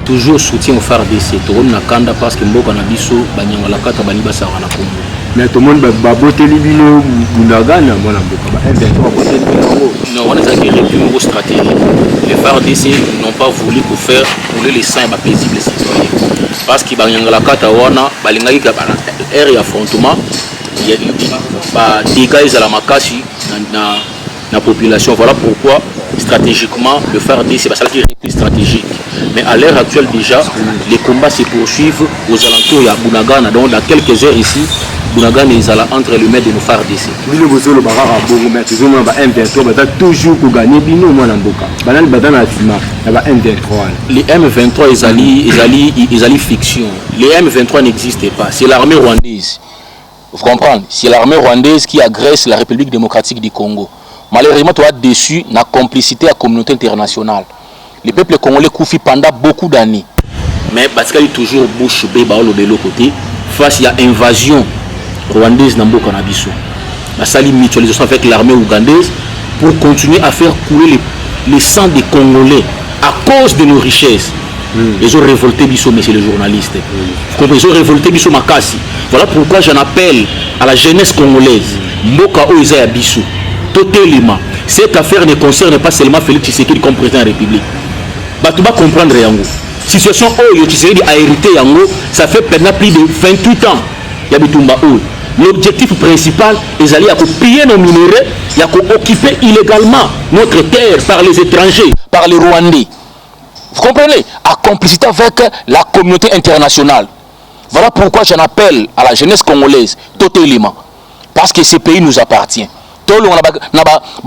toujours soutien au FARDC. Tout le monde n'a parce que Mboka Nabiso, Banyanga la Kata Baniba Sarana Congo. Mais tout le monde va botter les binos, Bounagana, mon Mboka. Non, on a des républiques stratégiques. Les FARDC n'ont pas voulu pour faire rouler les sangs paisibles citoyens. Parce que Banyanga la Kata Wana, Balingaki Kabana, air et affrontement, il y a des dégâts à la Makashi dans la population. Voilà pourquoi stratégiquement le FARDC c'est ça qui est plus stratégique. Mais à l'heure actuelle déjà les combats se poursuivent aux alentours de Bunagana. Donc dans quelques heures ici Bunagana est entre les mains de nos FARDC. Bino bozolo barara bongo mais toujours on va M23 va toujours pour gagner bino moi Mboka. Banal badana fima va M23. Les M23 ils allaient fiction. Les M23 n'existent pas. C'est l'armée rwandaise. Vous comprenez? C'est l'armée rwandaise qui agresse la République démocratique du Congo. Malheureusement, tu as déçu la complicité à la communauté internationale. Le peuple congolais couffi pendant beaucoup d'années. Mais parce qu'il y a toujours bouche bée de l'autre côté, face à l'invasion rwandaise dans Mboka Nabiso. Ça a une mutualisation avec l'armée ougandaise pour continuer à faire couler les sangs des Congolais à cause de nos richesses. Ils ont révolté Bisso, messieurs les journalistes. Ils ont révolté Bisso Makasi. Voilà pourquoi j'en appelle à la jeunesse congolaise. Mboka Oiza ya Bisso. Totalement. Cette affaire ne concerne pas seulement Félix Tshisekedi comme président de la République. Tu vas comprendre Yango. Situation Oyo Tshisekedi a hérité Yango, ça fait maintenant plus de 28 ans. Yabitumba Oyo. L'objectif principal est d'aller piller nos minéraux, occuper illégalement notre terre par les étrangers, par les Rwandais. Vous comprenez? À complicité avec la communauté internationale. Voilà pourquoi j'en appelle à la jeunesse congolaise totalement. Parce que ce pays nous appartient. Tout le monde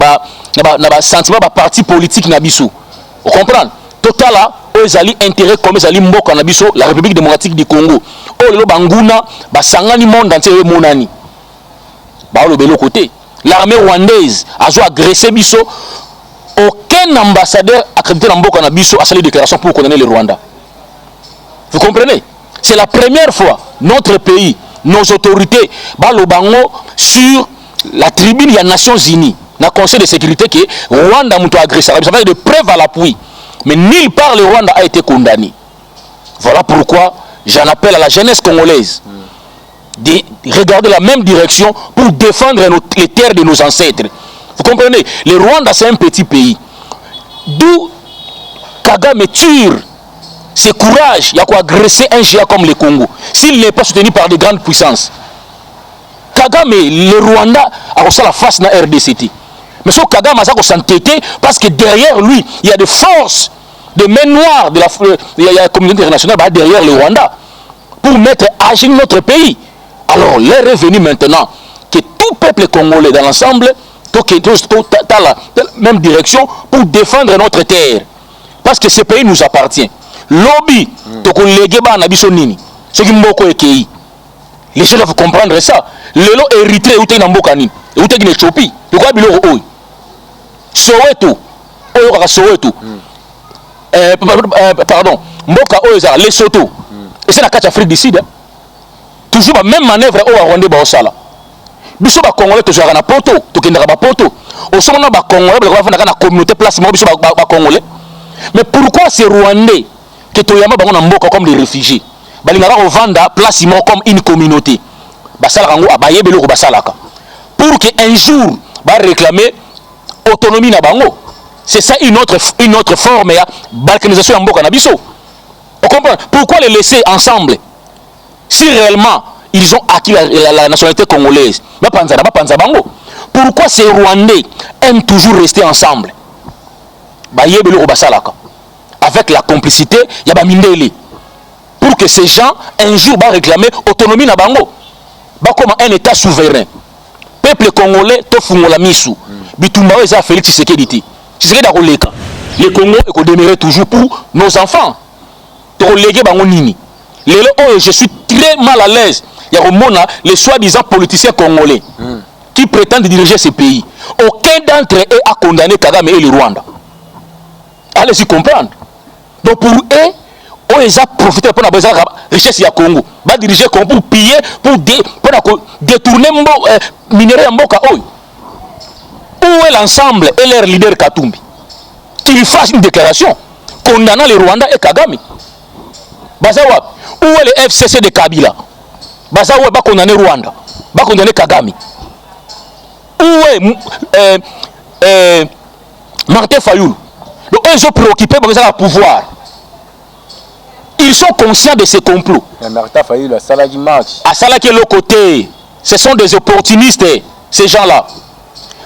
a un sentiment de parti politique Nabiso. Vous comprenez? Total là, ils ont intérêt comme ils ont Mboka Nabiso, la République démocratique du Congo. Oh le banguna, sangani monde entier monani. Le belo côté. L'armée rwandaise a agressé Biso. Aucun ambassadeur accrédité dans Mboka Nabiso a fait des déclarations pour condamner le Rwanda. Vous comprenez? C'est la première fois notre pays, nos autorités, le bango sur la tribune, il y a Nations Unies, dans le Conseil de sécurité que Rwanda a agressé. Ça fait des preuves à l'appui. Mais nulle part le Rwanda a été condamné. Voilà pourquoi j'en appelle à la jeunesse congolaise de regarder la même direction pour défendre les terres de nos ancêtres. Vous comprenez? Le Rwanda c'est un petit pays. D'où Kagame tue ce courage, il y a quoi agresser un géant comme le Congo. S'il n'est pas soutenu par de grandes puissances. Kagame, le Rwanda a reçu la face dans la RDCT. Mais ce Kagame a s'entêté parce que derrière lui, il y a des forces de main noire de la communauté internationale derrière le Rwanda pour mettre à agir notre pays. Alors, l'heure est venue maintenant que tout peuple congolais dans l'ensemble dans la même direction pour défendre notre terre. Parce que ce pays nous appartient. Lobby, ce qui est les gens doivent comprendre ça. Lelo Érythrée ou t'es Namboka ni, ou t'es Guinée-Éthiopie. De quoi bilo oi? Soweto, oyo kaka Soweto. Pardon, Mboka oyo za Lesotho. Et c'est la carte Afrique du Sud. Toujours la même manœuvre au Rwanda ba osala. Biso ba Congolais to jara na poto, to kendaka ba poto. Au sommet ba Congolais ba fana na communauté place mo biso ba Congolais. Mais pourquoi ces Rwandais que to yama bango na Mboka comme des réfugiés? Balingara revendre place mo comme une communauté. Pour qu'un jour va réclamer autonomie na bango. C'est ça une autre forme de balkanisation en Mboka Nabiso. On comprend pourquoi les laisser ensemble si réellement ils ont acquis la nationalité congolaise. Pourquoi ces Rwandais aiment toujours rester ensemble? Avec la complicité, il y a Mindele. Pour que ces gens un jour va réclamer autonomie na bango. Comme un état souverain. Peuple congolais, tofungola misu. Bitumba eza Félix Tshisekedi. Tshisekedi a koleka. Le Congo est demeurer toujours pour nos enfants. Tolégué bango nini. Lelo je suis très mal à l'aise. Il y a les soi-disant politiciens congolais qui prétendent diriger ce pays. Aucun d'entre eux a condamné Kagame et le Rwanda. Allez-y comprendre. Donc pour eux, ils ont profité pour la richesse du Congo. Ils vont diriger pour piller, pour détourner les minéraux en Mboka. Où est l'ensemble et leur leader Katumbi? Qu'il fasse une déclaration condamnant les Rwandais et Kagame. Bazawa, où est le FCC de Kabila? Bazawa va condamner Rwanda, va condamner Kagame. Où est Martin Fayoul? Donc ils sont préoccupés par le pouvoir. Ils sont conscients de ce complot. Martin Fayoul a salaki match. À salaki l'autre côté, ce sont des opportunistes, ces gens-là.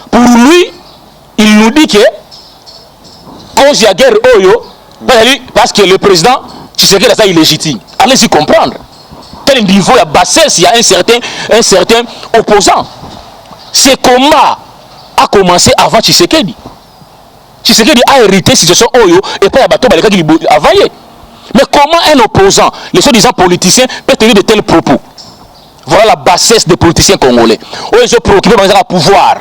Pour lui, il nous dit que cause de la guerre Oyo, parce que le président Tshisekedi est illégitime. Allez-y comprendre. Quel niveau il y a bassesse, il y a un certain opposant. Ce combat a commencé avant Tshisekedi. Tshisekedi a hérité de situation Oyo et pas Bato Baleka qui a vaillé. Mais comment un opposant, les soi-disant politiciens, peut tenir de tels propos? Voilà la bassesse des politiciens congolais. Ils sont préoccupés par le pouvoir.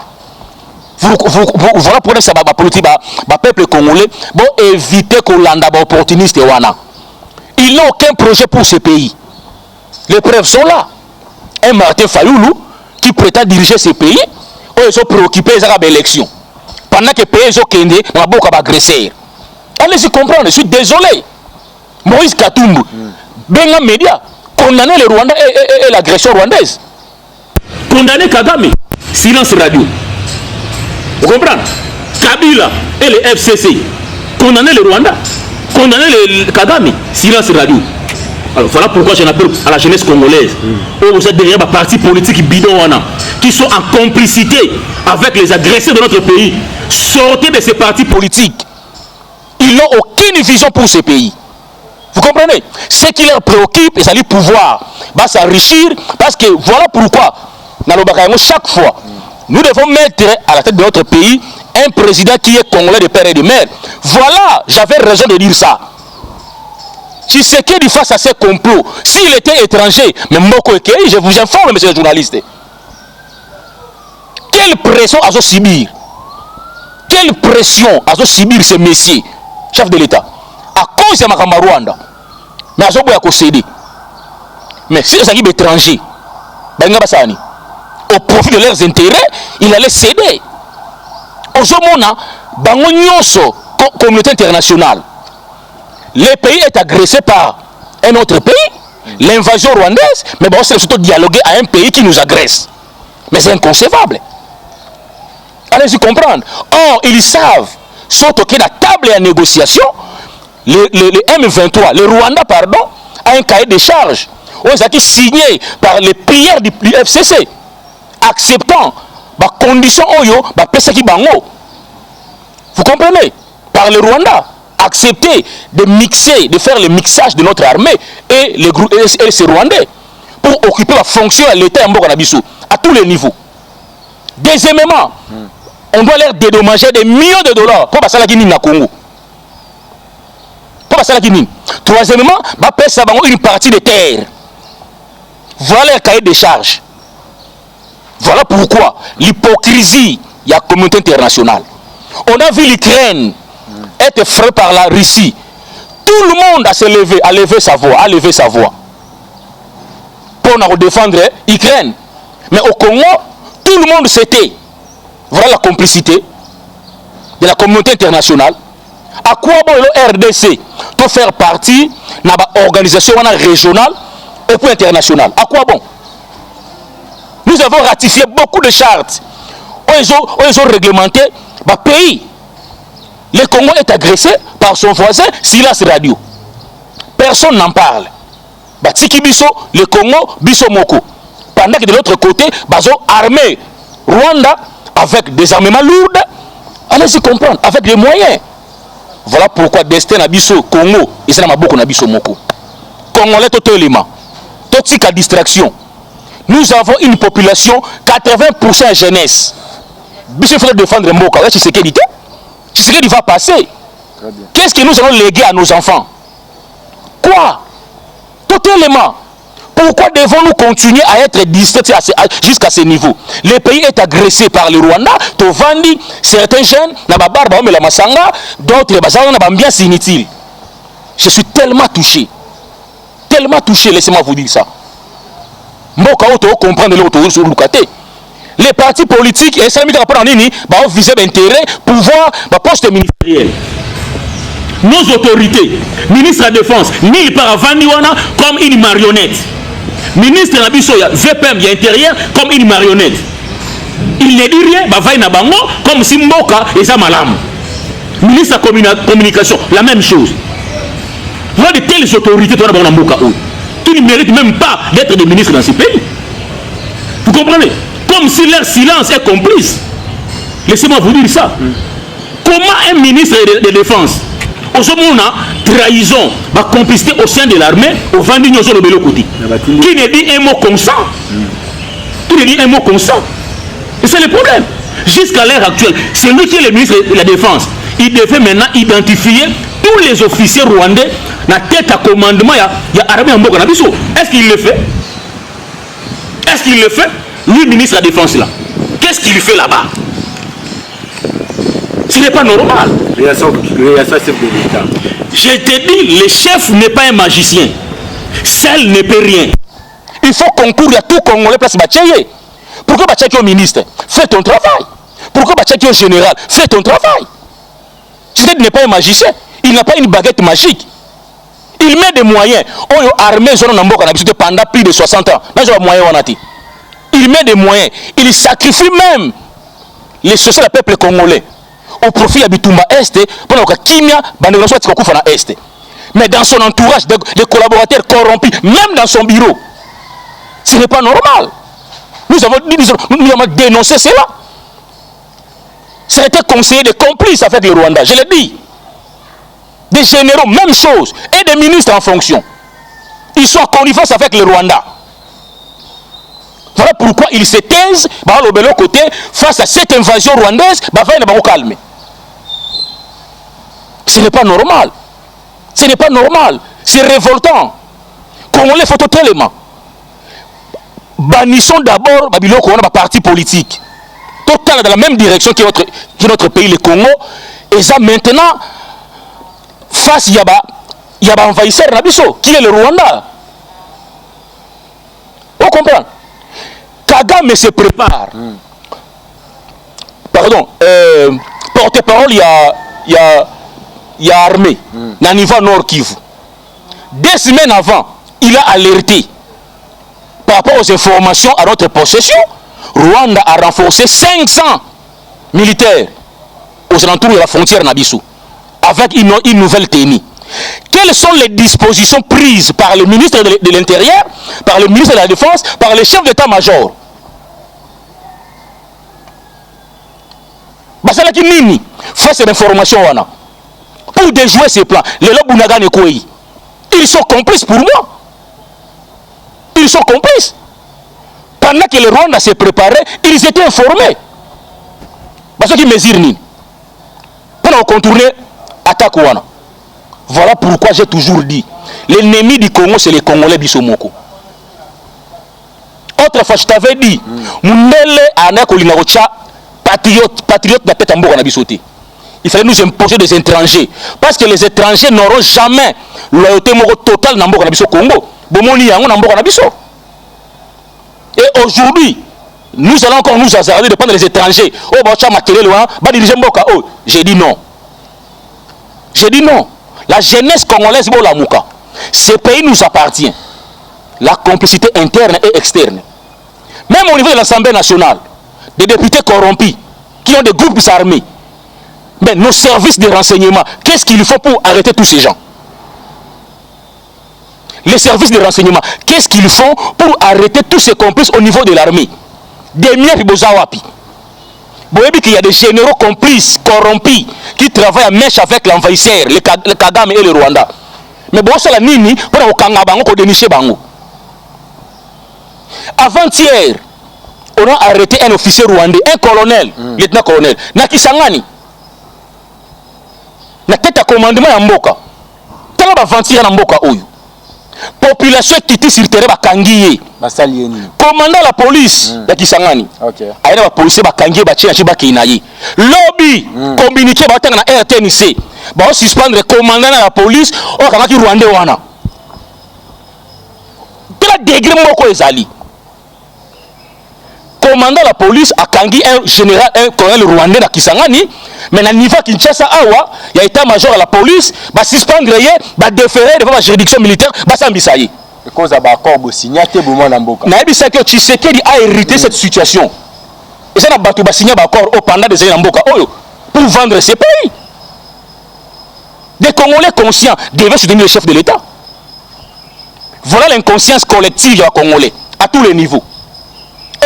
Voilà pour ça, la politique, le peuple congolais, bon, éviter qu'on l'anda opportuniste. Ils n'ont aucun projet pour ce pays. Les preuves sont là. Un Martin Fayoulou qui prétend diriger ce pays, ils sont préoccupés de l'élection. Pendant que les pays sont kendés, on a beaucoup d'agresseurs. Allez-y comprendre, je suis désolé. Moïse Katumbu, Benga Média, condamner le Rwanda et l'agression rwandaise. Condamner Kagame, silence radio. Vous comprenez? Kabila et le FCC, condamner le Rwanda, condamner le Kagame, silence radio. Alors voilà pourquoi j'en appelle à la jeunesse congolaise. Vous êtes derrière des partis politiques bidons qui sont en complicité avec les agresseurs de notre pays. Sortez de ces partis politiques. Ils n'ont aucune vision pour ce pays. Vous comprenez? Ce qui leur préoccupe, c'est le pouvoir. Va s'enrichir parce que voilà pourquoi, chaque fois, nous devons mettre à la tête de notre pays un président qui est congolais de père et de mère. Voilà, j'avais raison de dire ça. Tshisekedi face à ces complots, s'il était étranger, mais Moko Ekei, je vous informe, monsieur le journaliste, quelle pression à subir? Quelle pression à subir ce messieurs, chef de l'État? À cause de Makamba Rwanda, mais à céder. Mais si c'est étranger, au profit de leurs intérêts, il allait céder. Aujourd'hui, communauté internationale, le pays est agressé par un autre pays, l'invasion rwandaise, mais bon, c'est surtout dialoguer à un pays qui nous agresse. Mais c'est inconcevable. Allez-y comprendre. Or, ils savent, surtout que la table à négociation, le M23, le Rwanda, pardon, a un cahier de charges. Ils ont été signés par les prières du FCC, acceptant les conditions Oyo, vous comprenez? Par le Rwanda, accepter de mixer, de faire le mixage de notre armée et les groupes et ces Rwandais pour occuper la fonction à l'État à tous les niveaux. Deuxièmement, on doit leur dédommager des millions de dollars pour passer la Guinée na Congo. Pour passer la Guinée. Troisièmement, une partie des terres. Voilà le cahier de charges. Voilà pourquoi l'hypocrisie de la communauté internationale. On a vu l'Ukraine être frappée par la Russie. Tout le monde a se levé, a levé sa voix, pour défendre l'Ukraine. Mais au Congo, tout le monde s'était. Voilà la complicité de la communauté internationale. À quoi bon le RDC pour faire partie de l'organisation régionale et puis internationale? À quoi bon? Nous avons ratifié beaucoup de chartes. Ils ont réglementé le pays. Le Congo est agressé par son voisin, silence radio. Personne n'en parle. Tiki Biso, le Congo, Biso Moko. Pendant que de l'autre côté, ils ont armé Rwanda avec des armements lourds. Allez-y comprendre, avec des moyens. Voilà pourquoi destin à Biso Congo, et ça n'a beaucoup na Biso Moko. Congolais totalement. Toxique à distraction. Nous avons une population 80% jeunesse. Biso faut défendre Mboka. Tshisekedi va passer. Qu'est-ce que nous allons léguer à nos enfants? Quoi? Totalement. Pourquoi devons-nous continuer à être distraits jusqu'à ce niveau? Le pays est agressé par le Rwanda. Tovandi, certains jeunes, d'autres, c'est inutile. Je suis tellement touché. Tellement touché, laissez-moi vous dire ça. Les partis politiques et ça vont viser l'intérêt, pouvoir, poste ministériel. nos autorités, ministre de la Défense, ni par Vandiwana comme une marionnette. Ministre de la VPM de l'Intérieur comme une marionnette. Il ne dit rien, va na bango comme si Mboka et ça malam. Ministre de la Communication, la même chose. Voilà de telles autorités qui ne méritent même pas d'être des ministres dans ce pays. Vous comprenez? Comme si leur silence est complice. Laissez-moi vous dire ça. Comment un ministre de Défense, au moment trahison, ma complicité au sein de l'armée, au vendu sur le vélo côté, qui ne dit un mot comme ça, qui ne dit un mot comme ça. Et c'est le problème. Jusqu'à l'heure actuelle, c'est lui qui est le ministre de la Défense. Il devait maintenant identifier tous les officiers rwandais dans la tête à commandement. Il y a armée en Boka. Est-ce qu'il le fait? Est-ce qu'il le fait? Lui, ministre de la Défense, là. Qu'est-ce qu'il fait là-bas? Ce n'est pas normal. Il y a ça, chef de l'État. Je te dis, le chef n'est pas un magicien. Seul ne peut rien. Il faut concourir à tout Congolais place Bacheye. Pourquoi Bacheye au ministre? Fais ton travail. Pourquoi Bacheye au général? Fais ton travail. Tshisekedi n'est pas un magicien. Il n'a pas une baguette magique. Il met des moyens. On a armé pendant plus de 60 ans. Il met des moyens. Il sacrifie même les sociétés du peuple congolais au profit de Bitumba Est pour que Kimia soit Est. Mais dans son entourage, des collaborateurs corrompus, même dans son bureau, ce n'est pas normal. Nous avons dénoncé cela. Ça a été conseillé de complices avec le Rwanda, je l'ai dit. Des généraux, même chose, et des ministres en fonction. Ils sont en connivence avec le Rwanda. Voilà pourquoi ils se taisent de l'autre côté face à cette invasion rwandaise. Calmer. Ce n'est pas normal. Ce n'est pas normal. C'est révoltant. Congolais faut totalement. Bannissons d'abord le parti politique. Total dans la même direction que notre pays, le Congo. Et ça maintenant, face il y a un envahisseur qui est le Rwanda. On comprend. Kagame se prépare. Pardon. Porte-parole, il y a armée. Dans le niveau Nord Kivu. 2 semaines avant, il a alerté. Par rapport aux informations à notre possession, Rwanda a renforcé 500 militaires aux alentours de la frontière Nabisu, avec une nouvelle tenue. Quelles sont les dispositions prises par le ministre de l'Intérieur, par le ministre de la Défense, par les chefs d'état-major? Face à l'information, pour déjouer ces plans, ils sont complices pour moi. Ils sont complices. Pendant que le Rwanda s'est préparé, ils étaient informés. Parce qu'ils mesurent ni. Pour contourner l'attaque. Voilà pourquoi j'ai toujours dit, l'ennemi du Congo, c'est les Congolais Bissomoko. Autrefois, je t'avais dit, Mundele Anakolinarocha, patriote de tête en bourg en Abissoté. Il fallait nous imposer des étrangers. Parce que les étrangers n'auront jamais loyauté totale dans le Congo. Et aujourd'hui, nous allons encore nous hasarder de prendre les étrangers. J'ai dit non. J'ai dit non. La jeunesse congolaise, ce pays nous appartient. La complicité interne et externe. Même au niveau de l'Assemblée nationale, des députés corrompus qui ont des groupes armés. Mais nos services de renseignement, qu'est-ce qu'il faut pour arrêter tous ces gens? Les services de renseignement, qu'est-ce qu'ils font pour arrêter tous ces complices au niveau de l'armée? Des miens et Bozawapi. Vous voyez qu'il y a des généraux complices, corrompus, qui travaillent à mèche avec l'envahisseur, le Kagame et le Rwanda. Mais bon, c'est la nini pour au Kangabango pour dénicher Bango. Avant-hier, on a arrêté un officier rwandais, un colonel, lieutenant-colonel, Nakisangani. Na tête à commandement à Mboka. Tala ba ventir na Mboka oyo. Population qui sur terrain ba kangiye. Commandant la police ya Kisangani. OK. Aina ba police ba kangiye ba tchina ba kinayi. Lobby communiquer ba tanga na RTNC. Ba suspendre commandant la police o kama ki Rwanda wana. Tala degré moko ezali. commandant la police a kangi un général, un colonel rwandais na Kisangani, mais na niveau Kinshasa awa, il y a état-major à la police, va suspendre yé, va déférer devant la juridiction militaire, va s'ambisayer. Et cause d'accord, bo signer te bo na mboka. Na ebisa que Tshisekedi a hérité cette situation. Et ça n'a pas tout signé d'accord pendant des années na mboka oyo pour vendre ces pays. Des Congolais conscients devaient soutenir le chef de l'État. Voilà l'inconscience collective des Congolais à tous les niveaux.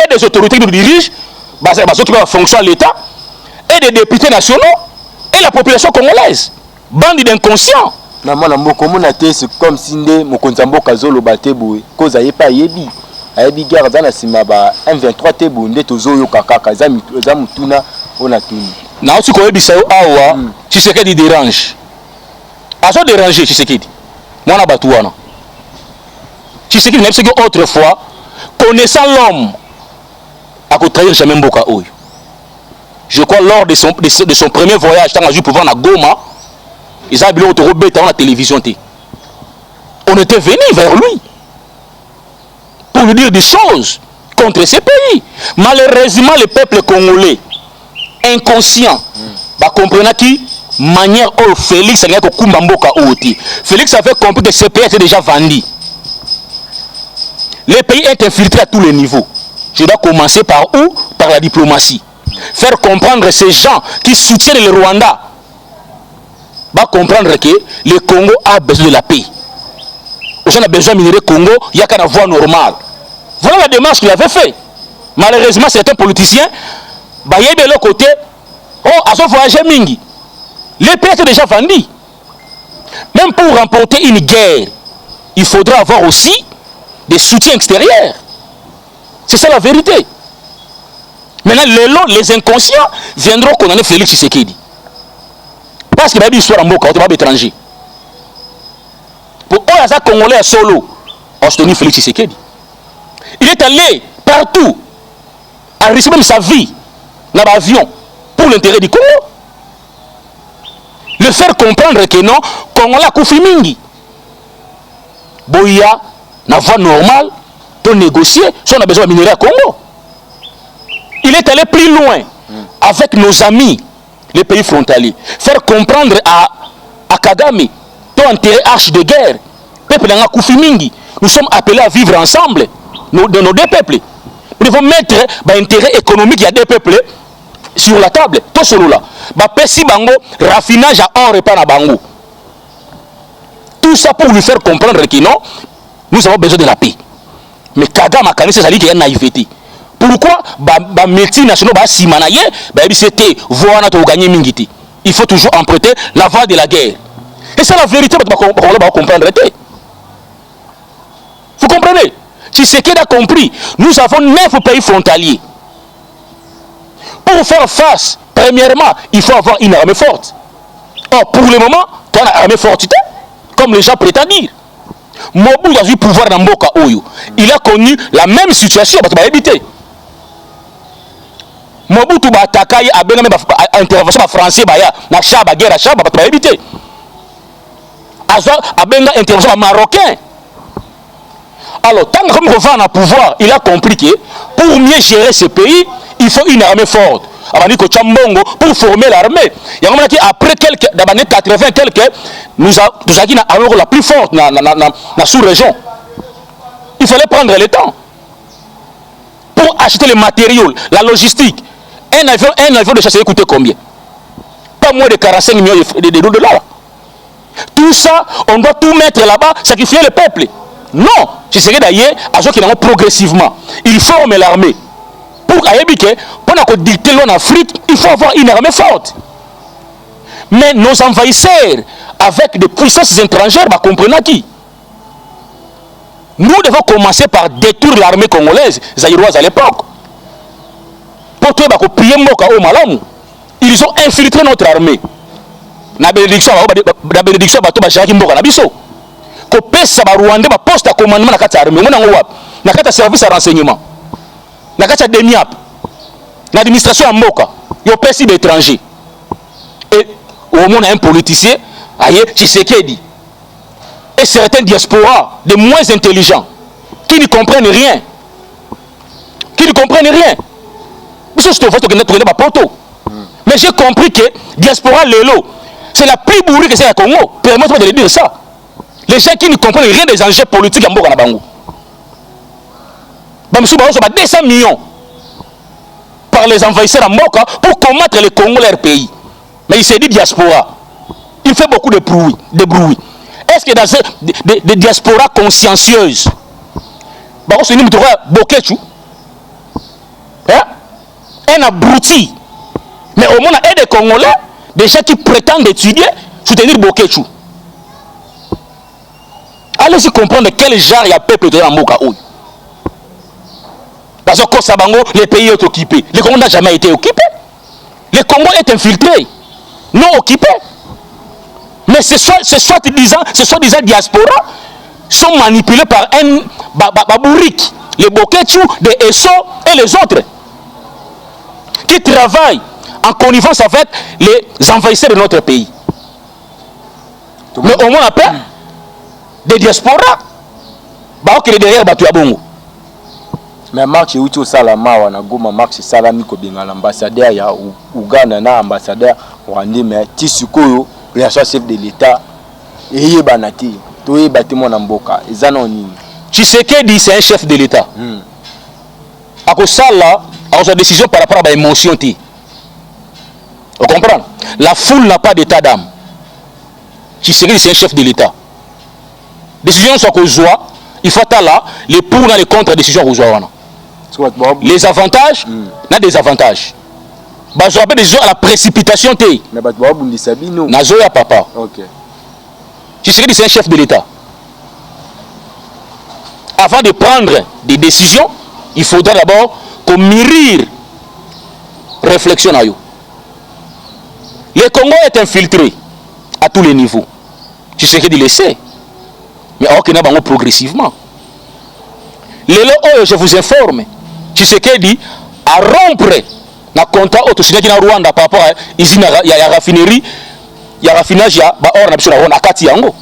Et des autorités qui nous dirigent, ceux qui ont fonction à l'État, et des députés nationaux, et la population congolaise. Bande d'inconscients. C'est comme si Mokonzambo Kazolo Bateboué, cause à pas yebi. Ayebi garde na sima ba M23 tebu ndeto zoyo kakaka zamutuna onatuni. Na otu ko yebisa yo awa, Tshisekedi dérange. Azo déranger Tshisekedi. Mwana batu wana. Tshisekedi n'a pas autrefois connaissant l'homme à trahir jamais Mboka Oyo. Je crois lors de son premier voyage dans la pouvoir na Goma, ils avaient bien autoroute dans la télévision. On était venu vers lui pour lui dire des choses contre ces pays. Malheureusement, le peuple congolais inconscient va comprendre qui manière où Félix a Kumba Mboka Oti. Félix avait compris que ces pays étaient déjà vendus. Les pays est infiltré à tous les niveaux. Je dois commencer par où? Par la diplomatie. Faire comprendre ces gens qui soutiennent le Rwanda. Va comprendre que le Congo a besoin de la paix. On a besoin de minerai Congo, il n'y a qu'à voie normale. Voilà la démarche qu'il avait fait. Malheureusement, certains politiciens, bah, il y a de l'autre côté, oh, à son voyage mingi. Les pays étaient déjà vendus. Même pour remporter une guerre, il faudra avoir aussi des soutiens extérieurs. C'est ça la vérité. Maintenant, les inconscients viendront condamner Félix Tshisekedi. Parce qu'il a dit histoire en Mboka, on va étranger. Pour eux, les Congolais à solo ont soutenu Félix Tshisekedi. Il est allé partout, à risquer même sa vie, dans l'avion, pour l'intérêt du Congo. Le faire comprendre que non, Congolais a Koufi Mingi. Boya, na voie normale, pour négocier, si on a besoin de minerai à Congo. Il est allé plus loin avec nos amis, les pays frontaliers. Faire comprendre à Kagame, ton intérêt arche de guerre, peuple n'a Koufi Mingi. Nous sommes appelés à vivre ensemble, de nos deux peuples. Nous devons mettre l'intérêt économique, il y a deux peuples sur la table. Tout solo là. Pesi bango, raffinage à or et pas à bango. Tout ça pour lui faire comprendre que non, nous avons besoin de la paix. Mais Kagame a connaissé ça dit qu'il y a une naïveté. Pourquoi les multinationaux c'était voir gagner mingiti. Il faut toujours emprunter la voie de la guerre. Et c'est la vérité qu'on va comprendre. Vous comprenez? Tshisekedi a compris. Nous avons 9 pays frontaliers. Pour faire face, premièrement, il faut avoir une armée forte. Or, pour le moment, tu as une armée forte, comme les gens prétendent dire. Mobutu a eu pouvoir dans Mboka Oyo. Il a connu la même situation, parce qu'il a évité. Mobutu a attaqué à intervention français, na chaba guerre à chaba, parce qu'il a évité. A benga intervention marocain. Alors, tant que nous avons un pouvoir, il a compris que pour mieux gérer ce pays, il faut une armée forte. Pour former l'armée. Après quelques années 80, nous avons une armée la plus forte dans la sous-région. Il fallait prendre le temps pour acheter les matériaux, la logistique. Un avion de chasse coûtait combien? Pas moins de 45 millions de dollars. Tout ça, on doit tout mettre là-bas, sacrifier le peuple. Non, je serais d'ailleurs à ceux qui l'ont progressivement. Il forme l'armée. Pour dicter l'en Afrique, il faut avoir une armée forte. Mais nos envahisseurs, avec des puissances étrangères, comprenez qui? Nous devons commencer par détruire l'armée congolaise, zaïroise à l'époque. Pour tout ils ont infiltré notre armée. La bénédiction, kopesa ba Rwanda ba poste à commandement na kati armée mona ngwa na kati service à renseignement na kati demiap l'administration en mboka yo pesi d'étrangers et au moins un politicien aye Tshisekedi et certains diasporas de moins intelligents qui ne comprennent rien Mais j'ai compris que diaspora Lelo, c'est la plus bourrée que c'est à Congo. Permettez-moi de le dire ça. Les gens qui ne comprennent rien des enjeux politiques en Mboka na Bango. Bamsou Barosso a 200 millions par les envahisseurs à Mboka pour combattre les Congolais leur pays. Mais il s'est dit diaspora. Il fait beaucoup de bruit. Est-ce que dans des diasporas consciencieuses, Barosso dit que Bokechu, un abruti, mais au moins il y a des Congolais, des gens qui prétendent étudier, soutenir Bokechu. Allez-y comprendre quel genre il y a peuple dans Mboka. Parce que Kosabango, le pays est occupé. Le Congo n'a jamais été occupé. Le Congo est infiltré, non occupé. Mais ces soi-disant diaspora sont manipulés par un babourique, les Bokechu, les Esso et les autres, qui travaillent en connivence avec les envahisseurs de notre pays. Mais au moins après, des diasporas, qui est derrière Batu Abongo. Mais marche uti salama wana goma marche salami ko benga l'ambassadeur ya Uganda na ambassadeur rwandais mais tisikoyo le chef de l'état et banati to e batimo na mboka ezana nini Tshisekedi c'est un chef de l'état. Ako sala a sa décision par rapport à l'émotion ti. Vous comprenez? La foule n'a pas d'état d'âme. Tshisekedi c'est un chef de l'état. Décision soit que joie, il faut là les pour et les contre décision que joie wana. Les avantages, n'a des avantages. Bah je rappelle déjà à la précipitation té. Mais bah tu bundi sabino. Nazoya papa. OK. Tshisekedi c'est un chef de l'état. Avant de prendre des décisions, il faudra d'abord qu'on mûrir réflexion à eux. Le Congo est infiltré à tous les niveaux. Tshisekedi le sait. Mais on a progressivement. Je vous informe. Tshisekedi a rompre na contrat autosigné na Rwanda par rapport à ici il y a raffinerie, il y a raffinage ya ba or na biso na Rwanda akati yango.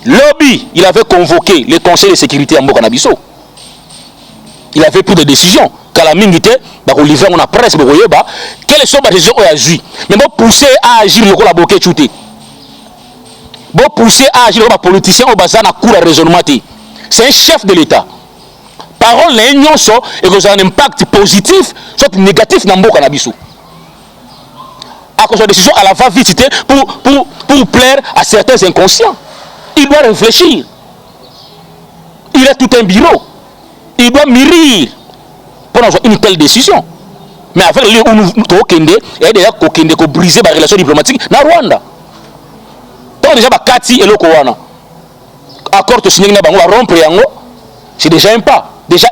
Lobby, il avait convoqué le conseil de sécurité à Mboka na biso. Il avait pris des décisions. Kala mingité ba ko livrer na presse ba koyeba quelles sont les décisions au agi. Mais bon pousser à agir le la bloquer chuté. Bon pousser à agir les politiciens au bazar na cour à raisonnement. C'est un chef de l'État. Parole l'union et que ça a un impact positif, soit négatif dans Mboka na biso. À cause de décision à la va-vite pour plaire à certains inconscients. Il doit réfléchir. Il a tout un bureau. Il doit mûrir pour avoir une telle décision. Mais avec les où nous Kende, il y a déjà Kende qui briser la relation diplomatique dans Rwanda. Donc déjà Kati et Lokowana. Accord de signer na bango rompre yango, c'est déjà un pas. Déjà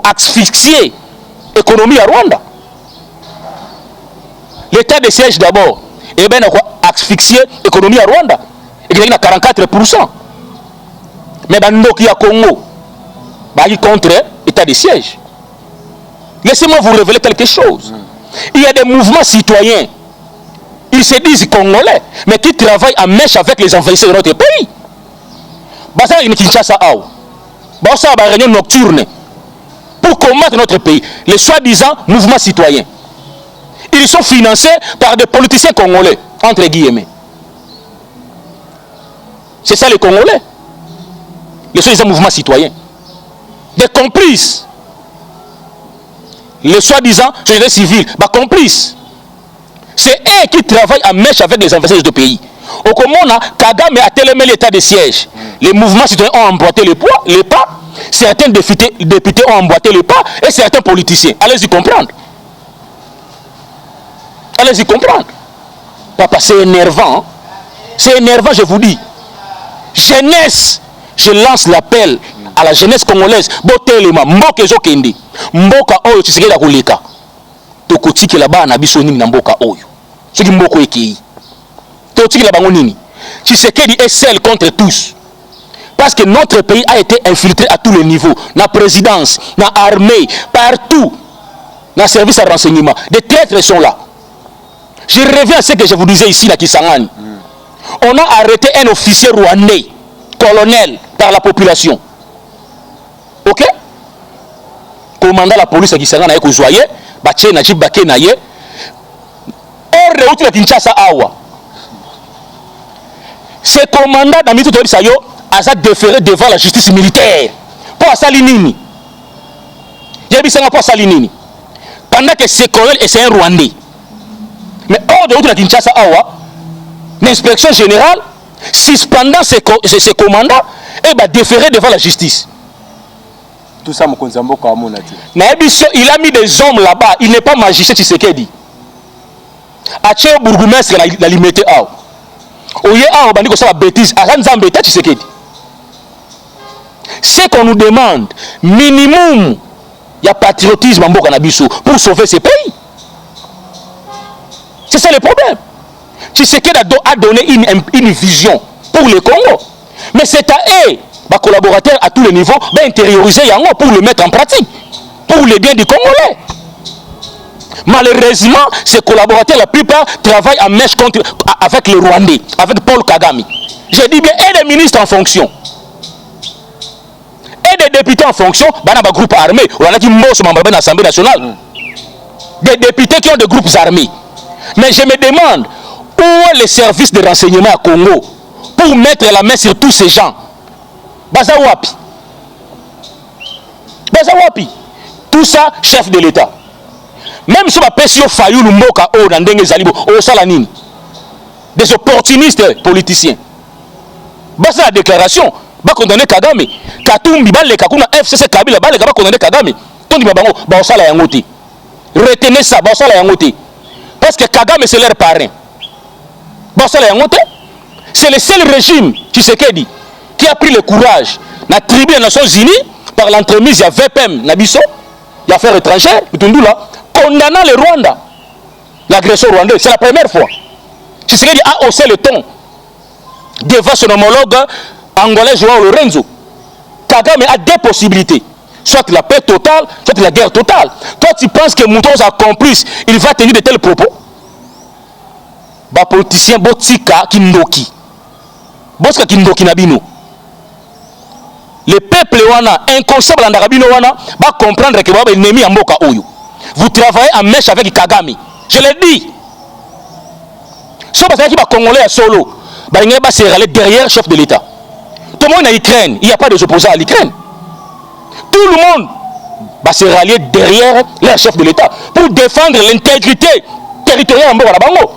asphyxier l'économie à Rwanda. L'état de siège d'abord, et bien asphyxier l'économie à Rwanda. Et il y a 44%. Mais Bandoki à Congo, il contre l'état de siège. Laissez-moi vous révéler quelque chose. Il y a des mouvements citoyens. Ils se disent congolais, mais qui travaillent en mèche avec les envahisseurs de notre pays. Basa une Kinshasa Ao. Basa une réunion nocturne pour combattre notre pays. Les soi-disant mouvements citoyens. Ils sont financés par des politiciens congolais, entre guillemets. C'est ça les Congolais. Les soi-disant mouvements citoyens. Des complices. Les soi-disant sociétés civiles, complices. C'est eux qui travaillent en mèche avec les envahisseurs de pays. Au Comona, Kagame a tellement l'état de siège. Les mouvements citoyens ont emboîté les pas. Certains députés ont emboîté les pas et certains politiciens. Allez-y comprendre. Allez-y comprendre. Papa, c'est énervant. Hein? C'est énervant, je vous dis. Jeunesse, je lance l'appel à la jeunesse congolaise. Botelema, mboka ezokende. Mboka oyo Tshisekedi akoleka. Tokotiki là-bas na biso nini na mboka oyo. Soki mboko ekei. Tokotiki la bango nini. Tshisekedi est seul contre tous. Parce que notre pays a été infiltré à tous les niveaux. Na présidence, na armée, partout. Na service à renseignement. Des traîtres sont là. Je reviens à ce que je vous disais ici, na Kisangani. On a arrêté un officier rwandais, colonel, par la population. Ok? commandant la police qui sera na ko joyer ba tche na jibake na ye or reuti na Kinshasa awa ce commandant dans mito to sayo asa déféré devant la justice militaire pour asali nini yebisanga pour asali nini pendant que ce colonel est un Rwandais mais hors de la Kinshasa awa l'inspection générale suspendant ce commandant et va déférer devant la justice. Tout ça, Mokonzambo Kamona dit. Il a mis des hommes là-bas. Il n'est pas magistrat, tu sais ce qu'il dit. Ache bourgmestre la limité à. Oye a on dit que ça va bêtise. Aranzambe tu sais ce qu'il dit. C'est qu'on nous demande minimum il y a patriotisme en Bokanabiso pour sauver ce pays. C'est ça le problème. Tshisekedi a donné une vision pour le Congo. Mais c'est à eux, les collaborateurs à tous les niveaux, d'intérioriser Yango pour le mettre en pratique, pour le bien du Congolais. Malheureusement, ces collaborateurs, la plupart, travaillent en mèche avec les Rwandais, avec Paul Kagame. Je dis bien, et des ministres en fonction. Et des députés en fonction, dans un groupe armé, on a qui moussent dans l'Assemblée nationale. Des députés qui ont des groupes armés. Mais je me demande, où est le service de renseignement à Congo pour mettre la main sur tous ces gens? Bazawapi. Bazawapi. Tout ça, chef de l'État. Même si on a Pessio Fayou Lumboka ou Nandenge Zalibo, ou Salanini, des opportunistes politiciens. Basa la déclaration, va condamner Kagame. Katumbi, le Kakuna, FCC Kabila, va condamner Kagame. Tondi Babango, va Sala Yangote. Retenez ça, va Sala Yangote. Parce que Kagame, c'est leur parrain. C'est le seul régime, Tshisekedi, qui a pris le courage, dans la tribu des Nations Unies, par l'entremise, il y a VPM, Nabiso, il y a affaires étrangères, condamnant le Rwanda, l'agression rwandaise. C'est la première fois. Tshisekedi a haussé le ton devant son homologue angolais Joao Lorenzo. Kagame a deux possibilités. Soit la paix totale, soit la guerre totale. Toi, tu penses que Mouton a complice, il va tenir de tels propos? Ba politicien botika kindoki. Boska kindoki nabino. Le peuple wana inconscient en Arabino wana va comprendre que baba ennemi en mboka oyo. Vous travaillez en mèche avec Kagame. Je l'ai dit. So parce que ba congolais solo, ba ngeba se râler derrière chef de l'État. Tout le monde en Ukraine, il n'y a pas de opposants à l'Ukraine. Tout le monde va se rallier derrière leur chef de l'État pour défendre l'intégrité territoriale en mboka bango.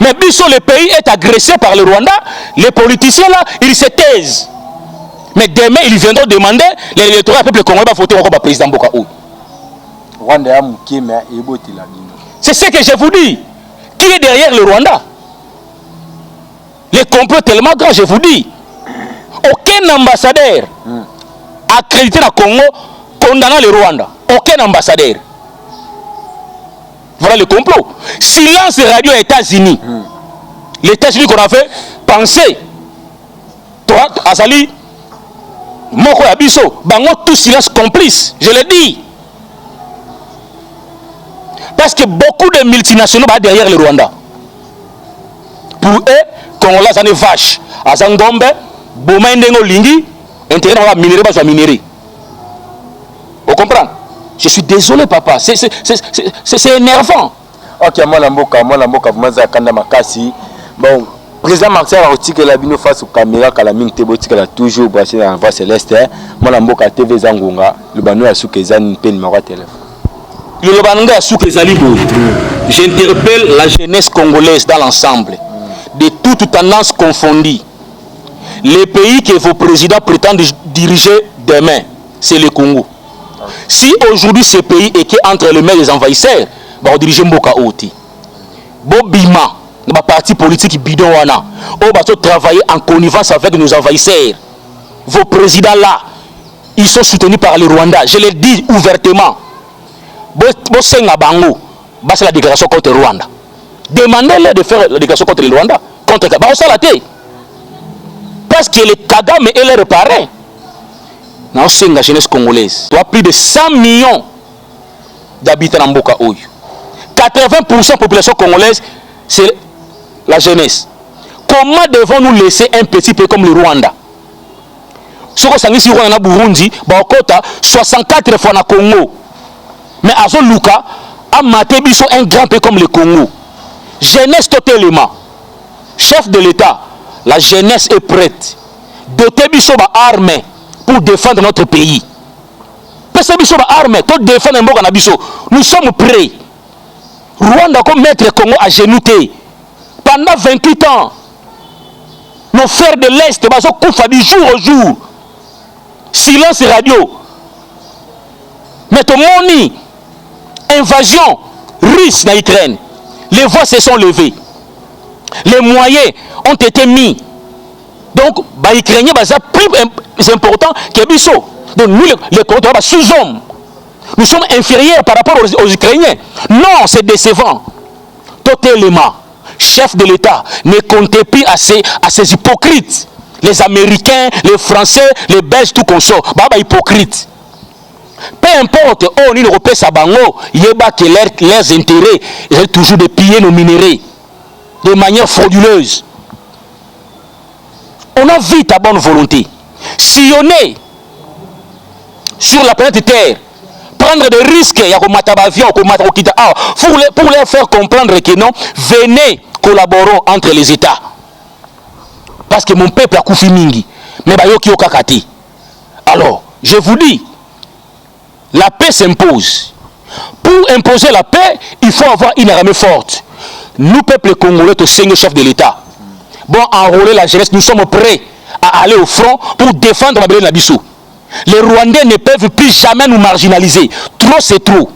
Mais biso le pays est agressé par le Rwanda, les politiciens là, ils se taisent. Mais demain, ils viendront demander l'électorat du peuple congolais va voter encore le président Mboka Oyo. C'est ce que je vous dis. Qui est derrière le Rwanda? Les complots tellement grands, je vous dis. Aucun ambassadeur accrédité dans le Congo condamnant le Rwanda. Aucun ambassadeur. Voilà le complot. Silence radio aux États-Unis. Les États-Unis qu'on a fait penser. Toi, Azali, Moko Abiso, Bango, tout silence complice. Je le dis. Parce que beaucoup de multinationaux sont derrière le Rwanda. Pour eux, Congolais, ça n'est vache. Azangombe, Bomaindengo Lingi, intérêt dans la minerie, pas minerie. Vous comprenez? Je suis désolé, papa. C'est énervant. Ok, moi la mboka, vous m'avez kanda makasi. Bon, président Marcel a retiré la bino face aux caméras, Kalaming Teboti, qu'elle a toujours brassé dans la voie céleste. Moi la mboka TV Zangunga, le banou a soukezan peine numéro de téléphone. Le banou a soukezali boy. J'interpelle la jeunesse congolaise dans l'ensemble, de toutes tendances confondues. Les pays que vos présidents prétendent diriger demain, c'est le Congo. Si aujourd'hui ce pays est entre les mains des envahisseurs, on dirige Mboka Oti. Bobima, dans parti politique bidon wana, on va travailler en connivence avec nos envahisseurs. Vos présidents là, ils sont soutenus par le Rwanda. Je le dis ouvertement. Bosenga Bango, c'est la déclaration contre le Rwanda. Demandez-leur de faire la déclaration contre le Rwanda. Contre Kagame. Parce que les Kagame et les parrains. Dans la jeunesse congolaise, tu as plus de 100 millions d'habitants dans Mboka Oyo. 80% de la population congolaise, c'est la jeunesse. Comment devons-nous laisser un petit pays comme le Rwanda, ce que sangisi Rwanda na Burundi ba okota 64 fois na Congo mais azo luka a maté biso un grand pays comme le Congo. Jeunesse totalement chef de l'État, la jeunesse est prête doter biso ba armée pour défendre notre pays. Pesa biso ba armée pour défendre mboka na biso. Nous sommes prêts. Rwanda comme mettre Congo à genoux pendant 28 ans. Nos frères de l'Est baso kufa du jour au jour. Silence radio. Mais tout moni invasion russe en Ukraine. Les voix se sont levées. Les moyens ont été mis. Donc, les Ukrainiens sont plus importants que Bisso. Donc, nous, les Congolais, sous-hommes. Nous sommes inférieurs par rapport aux Ukrainiens. Non, c'est décevant. Totalement. Chef de l'État, ne comptez plus à ces hypocrites. Les Américains, les Français, les Belges, tout qu'on sort. Baba hypocrite. Peu importe, on est européen, Sabango, il y a que leurs intérêts, ils ont toujours de piller nos minéraux de manière frauduleuse. On a vu ta bonne volonté. Sillonner sur la planète Terre, prendre des risques, il y a comme avion, pour leur faire comprendre que non, venez collaborer entre les États. Parce que mon peuple a koufi mingi, mais bayoki okakati. Alors, je vous dis, la paix s'impose. Pour imposer la paix, il faut avoir une armée forte. Nous, peuple congolais, au Seigneur chef de l'État, bon, enrôler la jeunesse, nous sommes prêts à aller au front pour défendre Mabele Nabissou. Les Rwandais ne peuvent plus jamais nous marginaliser. Trop, c'est trop.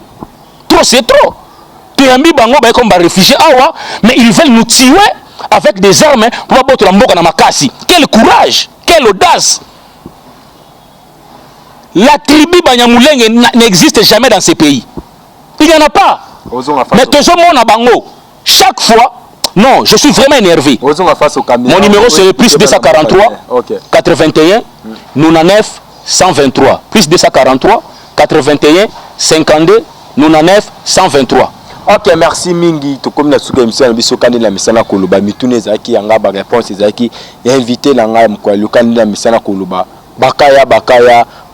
Trop, c'est trop. Comme réfugiés, mais ils veulent nous tuer avec des armes pour battre la mboka na makasi. Quel courage, quelle audace. La tribu Banyamulenge n'existe jamais dans ces pays. Il n'y en a pas. Mais tout le monde a bango. Chaque fois, non, je suis vraiment énervé. Mon numéro c'est le plus 243 81 99 123. Plus 243 81 52 99 123. Ok, merci mingi. To comme na suka émission na biso kanela misana koloba mitune ezaki yanga ba réponse ezaki invité na ngai mkwalo kanela misana koloba bakaya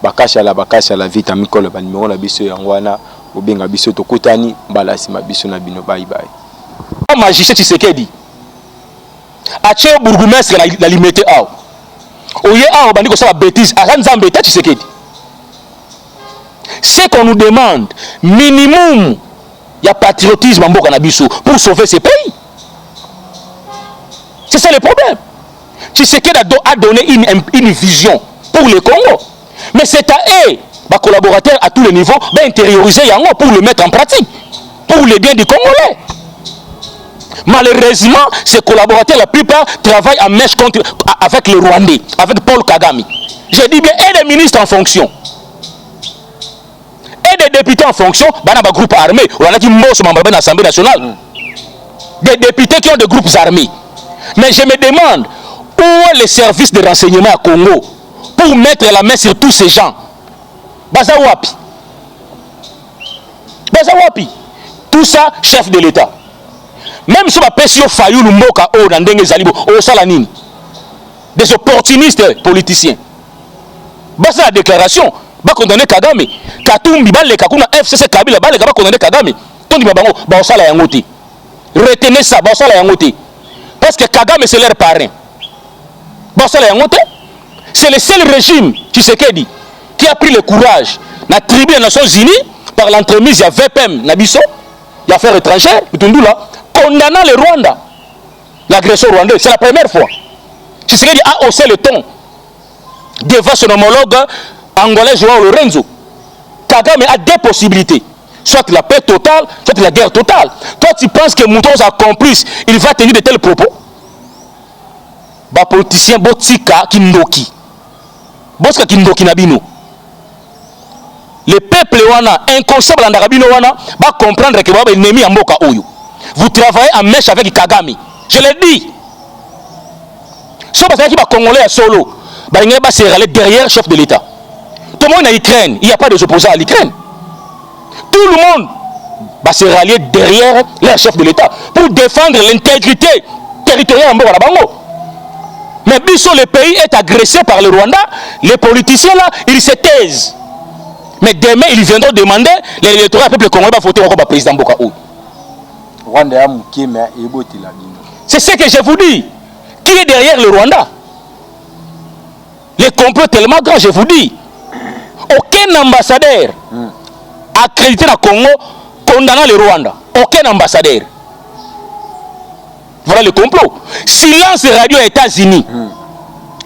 bakashala vita mikolo ba numéro na biso yango wana obenga biso tokutani mbala sima biso na bino bye bye. Magistrat Tshisekedi ache bourgmestre na limité aw oye aw bandi ko sa bêtise akanza mbeta Tshisekedi. C'est qu'on nous demande minimum il y a patriotisme en Mboka Nabiso pour sauver ces pays. C'est ça le problème. Tshisekedi a donné une vision pour le Congo. Mais c'est à eux, les collaborateurs à tous les niveaux, d'intérioriser Yango pour le mettre en pratique, pour le bien du Congolais. Malheureusement, ces collaborateurs, la plupart, travaillent en mèche avec les Rwandais, avec Paul Kagame. Je dis bien, et les ministres en fonction. Et des députés en fonction, dans un groupe armé, on a dit dans l'Assemblée nationale. Des députés qui ont des groupes armés. Mais je me demande, où est le service de renseignement à Congo pour mettre la main sur tous ces gens? Bazawapi. Tout ça, chef de l'État. Même si on a Fayou Lumboka ou Nandenge Zalibo, ou Salanini, des opportunistes politiciens. C'est la déclaration. Va condamner Kagame. Katumbi le Kakuna FCC Kabila va condamner Kagame. Tondi babango ba osala yangote. Retenez ça, ba osala yangote. Parce que Kagame c'est leur parrain. Ba osala yangote. C'est le seul régime Tshisekedi qui a pris le courage na tribu des Nations Unies par l'entremise de VPM Nabiso, il a affaires étrangères, Mutundula, condamnant le Rwanda. L'agression rwandaise, c'est la première fois. Tshisekedi a haussé le ton devant son homologue angolais Joao Lorenzo. Kagame a deux possibilités. Soit la paix totale, soit la guerre totale. Toi, tu penses que Moutos a complice, il va tenir de tels propos? Bah, politicien, Botika Kindoki. Boska Kindoki Nabino. Le peuple wana, inconscient dans Nabino wana, va comprendre que vous avez ennemi en Moka Oyo. Vous travaillez en mèche avec Kagame. Je l'ai dit. Ce qui va Congolais à solo, il va se râler derrière le chef de l'État. Tout le monde en Ukraine, il n'y a pas de opposants à l'Ukraine. Tout le monde va se rallier derrière le chef de l'État pour défendre l'intégrité territoriale en Bango. Mais biso, le pays est agressé par le Rwanda. Les politiciens là, ils se taisent. Mais demain, ils viendront demander l'électorat du peuple congolais va voter encore le président Mboka Oyo. C'est ce que je vous dis. Qui est derrière le Rwanda? Les complots tellement grands, je vous dis. Aucun ambassadeur accrédité dans le Congo condamnant le Rwanda. Aucun ambassadeur. Voilà le complot. Silence radio États-Unis.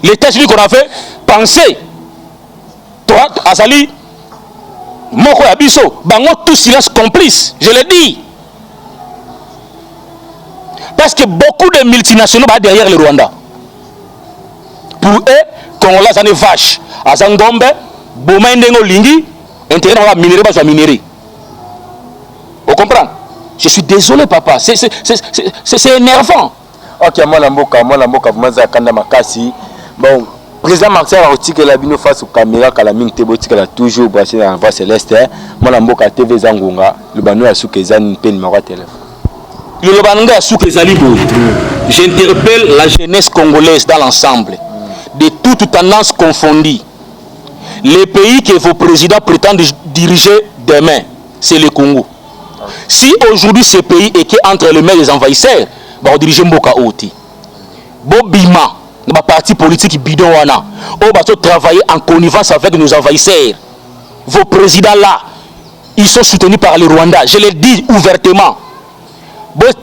Les États-Unis qu'on a fait penser. Toi, Azali, Moko Abisso, Bango, tout silence complice. Je le dis. Parce que beaucoup de multinationaux sont derrière le Rwanda. Pour eux, Congolais, ça n'est vache. Azangombe, Bomendengo Lingi, intérêt à minérer, pas à minérer. Vous comprenez? Je suis désolé, papa. C'est énervant. Ok, moi, la mboka, vous m'avez makasi. Bon, président Marcel a dit que la bino face aux caméras, que la mine tebotika toujours braché dans la voie céleste. Moi, la mboka TV Zangunga, le banou a souké zan pen numéro de téléphone. Le banou a souké zalibo. J'interpelle la jeunesse congolaise dans l'ensemble, de toutes tendances confondues. Les pays que vos présidents prétendent diriger demain, c'est le Congo. Si aujourd'hui ce pays est entre les mains des envahisseurs, on va diriger Mboka Oti. Bobima, le parti politique bidon wana, on va travailler en connivence avec nos envahisseurs. Vos présidents là, ils sont soutenus par le Rwanda. Je le dis ouvertement.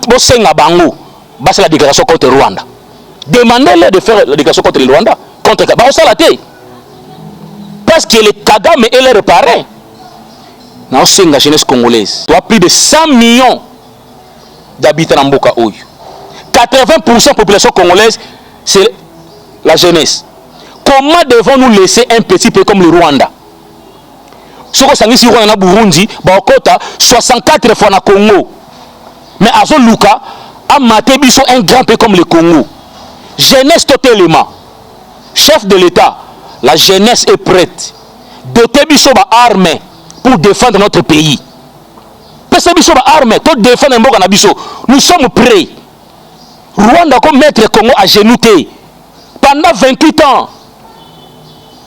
Bosenga Bango, c'est la déclaration contre le Rwanda. Demandez-leur de faire la déclaration contre le Rwanda. Contre Kagame. Parce que les Kagame et les réparés. Dans la jeunesse congolaise, il y a plus de 100 millions d'habitants dans Mboka Oyo. 80% de la population congolaise, c'est la jeunesse. Comment devons-nous laisser un petit pays comme le Rwanda? Si on a au Burundi, 64 fois dans le Congo. Mais à Zoluka, à Matébiso, un grand pays comme le Congo. Jeunesse totalement. Chef de l'État, la jeunesse est prête. Doter biso ba armée pour défendre notre pays. Nous sommes prêts. Rwanda comme maître Congo à genouté. Pendant 28 ans,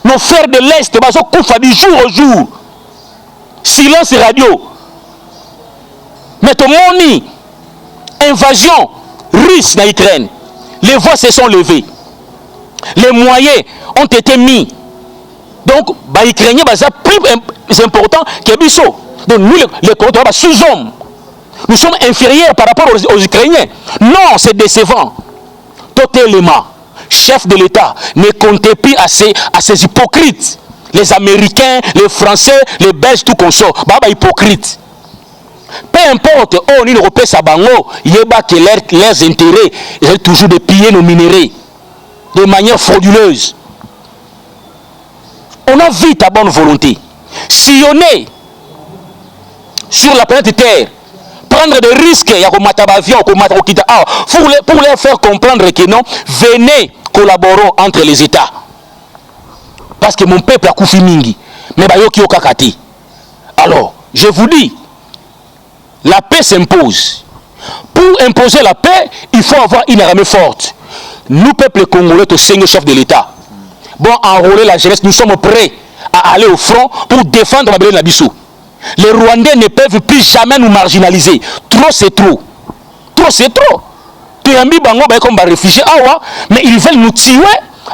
nos frères de l'Est sont du jour au jour. Silence radio. Mais ton moni, invasion russe en Ukraine. Les voix se sont levées. Les moyens ont été mis. Donc, les Ukrainiens sont plus importants que Bisso. Donc, nous, les Congolais, sous-hommes. Nous sommes inférieurs par rapport aux Ukrainiens. Non, c'est décevant. Totalement. Chef de l'État, ne comptez plus à ces hypocrites. Les Américains, les Français, les Belges, tout qu'on sort. Hypocrites. Peu importe, on est européen, Sabango, il y a que leurs intérêts, ils ont toujours de piller nos minéraux de manière frauduleuse. On a vu ta bonne volonté. Sillonner sur la planète Terre, prendre des risques, il y a comme avion, pour leur faire comprendre que non, venez collaborer entre les États. Parce que mon peuple a koufi mingi, mais bayoki okakati. Alors, je vous dis, la paix s'impose. Pour imposer la paix, il faut avoir une armée forte. Nous, peuple congolais, au seigneur chef de l'État, bon, enrôler la jeunesse, nous sommes prêts à aller au front pour défendre Mabélé Nabissou. Les Rwandais ne peuvent plus jamais nous marginaliser. Trop, c'est trop. Trop, c'est trop. Comme réfugiés, mais ils veulent nous tuer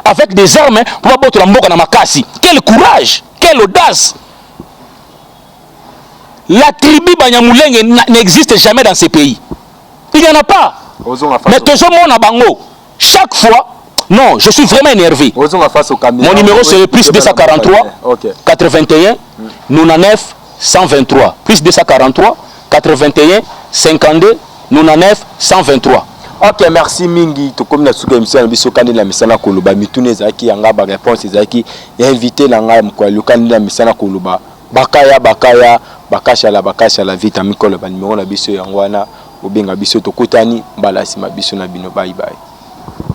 avec des armes pour abattre la mboka na makasi. Quel courage, quelle audace. La tribu Banyamulenge n'existe jamais dans ces pays. Il n'y en a pas. Mais tout le monde a bango. Chaque fois, non, je suis vraiment énervé. Mon numéro c'est le plus 243 81 99 123. Plus 243 81 52 99 123. Ok, merci mingi. To comme na suka émission na biso kandi la misana koloba mitune zaki yanga ba réponse zaki invité na nga mko lokandi la misana koloba bakaya bakashala vita mikolo ba numéro na biso yango wana obenga biso to kotani mbala sima biso na bino bye bye.